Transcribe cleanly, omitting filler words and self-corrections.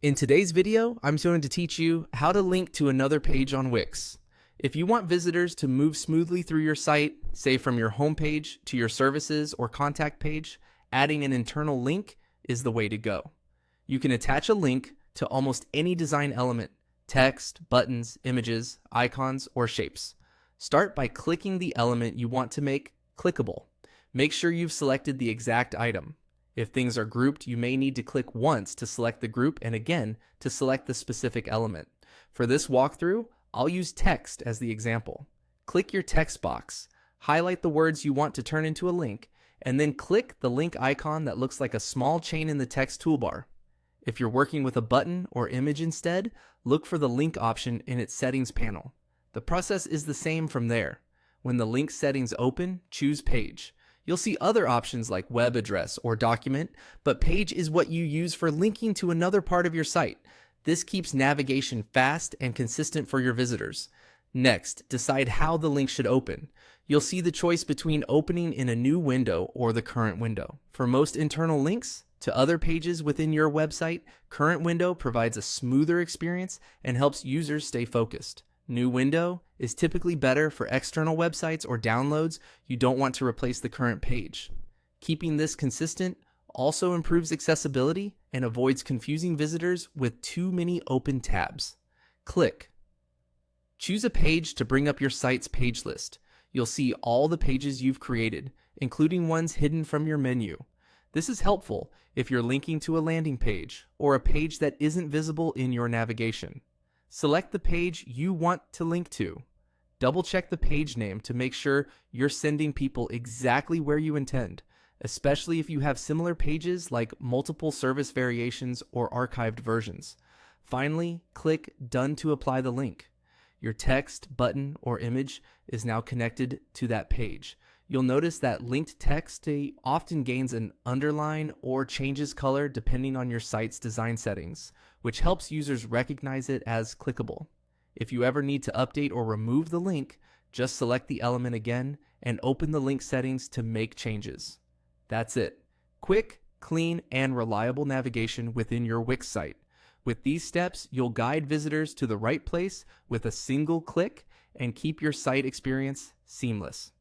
In today's video, I'm going to teach you how to link to another page on Wix. If you want visitors to move smoothly through your site, say from your homepage to your services or contact page, adding an internal link is the way to go. You can attach a link to almost any design element: text, buttons, images, icons, or shapes. Start by clicking the element you want to make clickable. Make sure you've selected the exact item. If things are grouped, you may need to click once to select the group and again to select the specific element. For this walkthrough, I'll use text as the example. Click your text box, highlight the words you want to turn into a link, and then click the link icon that looks like a small chain in the text toolbar. If you're working with a button or image instead, look for the link option in its settings panel. The process is the same from there. When the link settings open, choose Page. You'll see other options like web address or document, but page is what you use for linking to another part of your site. This keeps navigation fast and consistent for your visitors. Next, decide how the link should open. You'll see the choice between opening in a new window or the current window. For most internal links to other pages within your website, current window provides a smoother experience and helps users stay focused. New window is typically better for external websites or downloads you don't want to replace the current page. Keeping this consistent also improves accessibility and avoids confusing visitors with too many open tabs. Click. Choose a page to bring up your site's page list. You'll see all the pages you've created, including ones hidden from your menu. This is helpful if you're linking to a landing page or a page that isn't visible in your navigation. Select the page you want to link to. Double check the page name to make sure you're sending people exactly where you intend, especially if you have similar pages like multiple service variations or archived versions. Finally, click Done to apply the link. Your text, button, or image is now connected to that page. You'll notice that linked text often gains an underline or changes color depending on your site's design settings, which helps users recognize it as clickable. If you ever need to update or remove the link, just select the element again and open the link settings to make changes. That's it. Quick, clean, and reliable navigation within your Wix site. With these steps, you'll guide visitors to the right place with a single click and keep your site experience seamless.